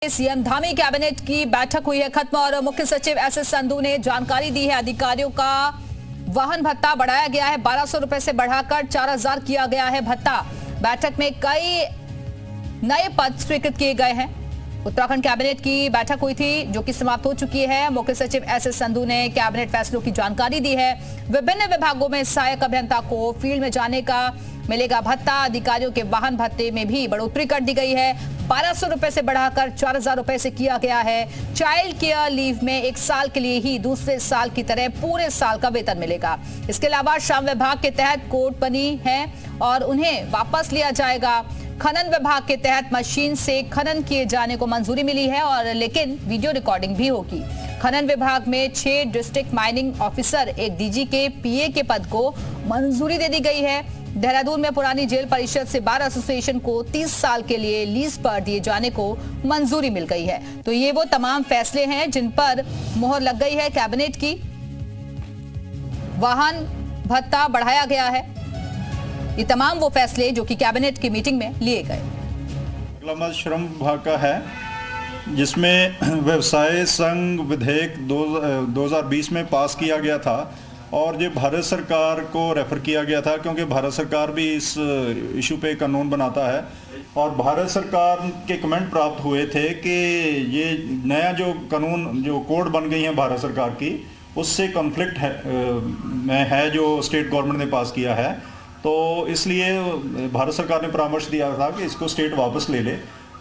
CM Dhami cabinet की बैठक हुई है खत्म और मुख्य सचिव एसएस संधू ने जानकारी दी है। अधिकारियों का वाहन भत्ता बढ़ाया गया है, 1200 रुपए से बढ़ाकर 4000 किया गया है भत्ता। बैठक में कई नए पद स्वीकृत किए गए हैं। उत्तराखंड कैबिनेट की बैठक हुई थी जो कि समाप्त हो चुकी है। मुख्य सचिव एसएस संधू ने कैबिनेट फैसलों की जानकारी दी है। विभिन्न विभागों में सहायक अभियंता को फील्ड में जाने का मिलेगा भत्ता। अधिकारियों के वाहन भत्ते में भी बढ़ोतरी कर दी गई है, 1200 रुपए से बढ़ाकर 4000 रुपए से किया गया है। चाइल्ड केयर लीव में 1 साल के लिए ही दूसरे साल की तरह पूरे साल का वेतन मिलेगा। इसके अलावा श्रम विभाग के तहत कोर्ट बनी है और उन्हें वापस लिया जाएगा। खनन विभाग के तहत मशीन से खनन किए जाने को मंजूरी मिली है और लेकिन वीडियो रिकॉर्डिंग भी होगी। खनन विभाग में 6 डिस्ट्रिक्ट माइनिंग ऑफिसर, एक डीजी के पीए के पद को मंजूरी दे दी गई है। देहरादून में पुरानी जेल परिषद से बार एसोसिएशन को 30 साल के लिए लीज पर दिए जाने को मंजूरी मिल गई है। तो ये वो तमाम फैसले हैं जिन पर मोहर लग गई है कैबिनेट की। वाहन भत्ता बढ़ाया गया है। ये तमाम वो फैसले जो कि कैबिनेट की मीटिंग में लिए गए। अगला मत श्रम विभाग का है जिसमें व्यवसाय संघ विधेयक 2020 में पास किया गया था और ये भारत सरकार को रेफर किया गया था क्योंकि भारत सरकार भी इस इशू पे कानून बनाता है और भारत सरकार के कमेंट प्राप्त हुए थे कि ये नया जो कानून जो कोड बन गई है भारत सरकार की उससे कॉन्फ्लिक्ट है जो स्टेट गवर्नमेंट ने पास किया है। तो इसलिए भारत सरकार ने परामर्श दिया था कि इसको स्टेट वापस ले ले।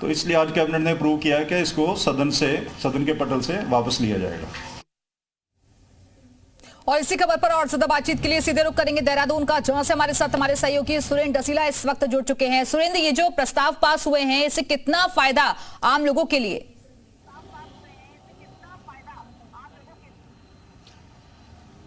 तो इसलिए आज कैबिनेट ने अप्रूव किया कि इसको सदन के पटल से वापस लिया जाएगा। और इसी खबर पर और ज्यादा बातचीत के लिए सीधे रुख करेंगे देहरादून का, जहां से हमारे साथ हमारे सहयोगी सुरेंद्र डसीला इस वक्त जुड़ चुके हैं। सुरेंद्र, ये जो प्रस्ताव पास हुए हैं इससे कितना फायदा आम लोगों के लिए?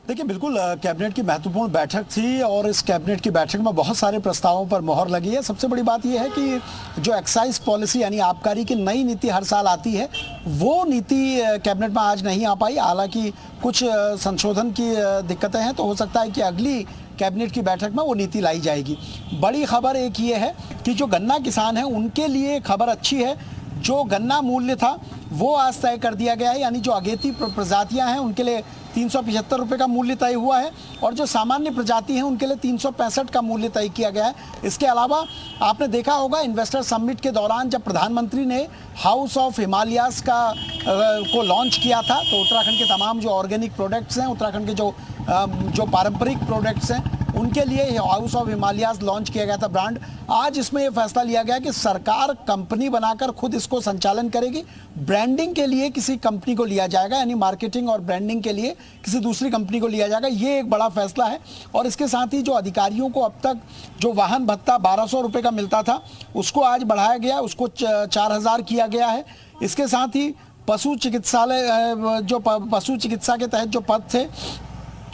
देखिए, बिल्कुल कैबिनेट की महत्वपूर्ण बैठक थी और इस कैबिनेट की बैठक में बहुत सारे प्रस्तावों पर मोहर लगी है। सबसे बड़ी बात यह है कि जो एक्साइज पॉलिसी यानी आबकारी की नई नीति हर साल आती है वो नीति कैबिनेट में आज नहीं आ पाई। हालांकि कुछ संशोधन की दिक्कतें हैं, तो हो सकता है कि अगली कैबिनेट की बैठक में वो नीति लाई जाएगी। बड़ी खबर एक ये है कि जो गन्ना किसान हैं उनके लिए खबर अच्छी है। जो गन्ना मूल्य था वो आज तय कर दिया गया है, यानी जो अगेती प्रजातियां हैं उनके लिए 375 रुपये का मूल्य तय हुआ है और जो सामान्य प्रजाति हैं उनके लिए 365 का मूल्य तय किया गया है। इसके अलावा आपने देखा होगा इन्वेस्टर समिट के दौरान जब प्रधानमंत्री ने हाउस ऑफ हिमालयाज को लॉन्च किया था, तो उत्तराखंड के तमाम जो ऑर्गेनिक प्रोडक्ट्स हैं, उत्तराखंड के जो पारंपरिक प्रोडक्ट्स हैं उनके लिए हाउस ऑफ हिमालयाज लॉन्च किया गया था ब्रांड। आज इसमें यह फैसला लिया गया कि सरकार कंपनी बनाकर खुद इसको संचालन करेगी। ब्रांडिंग के लिए किसी कंपनी को लिया जाएगा, यानी मार्केटिंग और ब्रांडिंग के लिए किसी दूसरी कंपनी को लिया जाएगा। ये एक बड़ा फैसला है। और इसके साथ ही जो अधिकारियों को अब तक जो वाहन भत्ता 1200 रुपये का मिलता था उसको आज बढ़ाया गया, उसको 4000 किया गया है। इसके साथ ही पशु चिकित्सा के तहत जो पद थे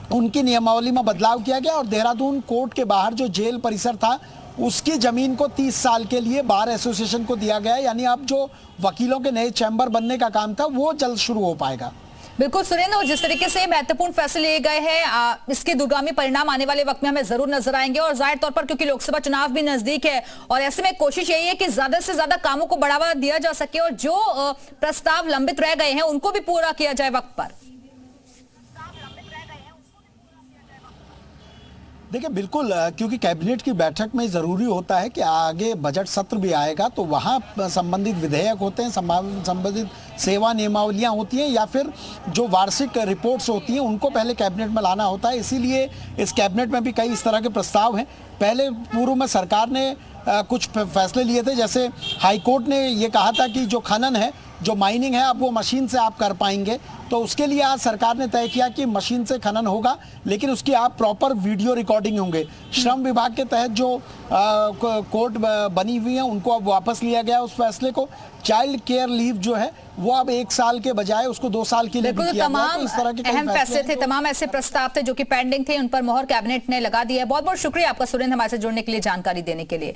उनकी नियमावली में बदलाव किया गया और देहरादून कोर्ट के बाहर जो जेल परिसर था उसकी जमीन को 30 साल के लिए बार एसोसिएशन को दिया गया है। यानी अब जो वकीलों के नए चैम्बर बनने का काम था वो जल्द शुरू हो पाएगा। बिल्कुल सुरेंद्र, और जिस तरीके से महत्वपूर्ण फैसले लिए गए हैं इसके दूरगामी परिणाम आने वाले वक्त में हमें जरूर नजर आएंगे। और जाहिर तौर पर क्योंकि लोकसभा चुनाव भी नजदीक है और ऐसे में कोशिश यही है कि ज्यादा से ज्यादा कामों को बढ़ावा दिया जा सके और जो प्रस्ताव लंबित रह गए हैं उनको भी पूरा किया जाए वक्त पर। देखिए, बिल्कुल, क्योंकि कैबिनेट की बैठक में ज़रूरी होता है कि आगे बजट सत्र भी आएगा तो वहाँ संबंधित विधेयक होते हैं, संबंधित सेवा नियमावलियाँ होती हैं या फिर जो वार्षिक रिपोर्ट्स होती हैं उनको पहले कैबिनेट में लाना होता है। इसीलिए इस कैबिनेट में भी कई इस तरह के प्रस्ताव हैं। पहले पूर्व में सरकार ने कुछ फैसले लिए थे, जैसे हाईकोर्ट ने ये कहा था कि जो खनन है, जो माइनिंग है, अब वो मशीन से आप कर पाएंगे। तो उसके लिए आज सरकार ने तय किया कि मशीन से खनन होगा लेकिन उसकी आप प्रॉपर वीडियो रिकॉर्डिंग होंगे। श्रम विभाग के तहत जो कोर्ट बनी हुई है उनको अब वापस लिया गया उस फैसले को। चाइल्ड केयर लीव जो है वो अब 1 साल के बजाय उसको 2 साल के लिए भी किया गया। तो इस तरह के अहम फैसले थे, तमाम ऐसे प्रस्ताव थे जो कि पेंडिंग थे, उन पर मोहर कैबिनेट ने लगा दी है। बहुत बहुत शुक्रिया आपका सुरेंद्र, हमारे से जुड़ने के लिए, जानकारी देने के लिए।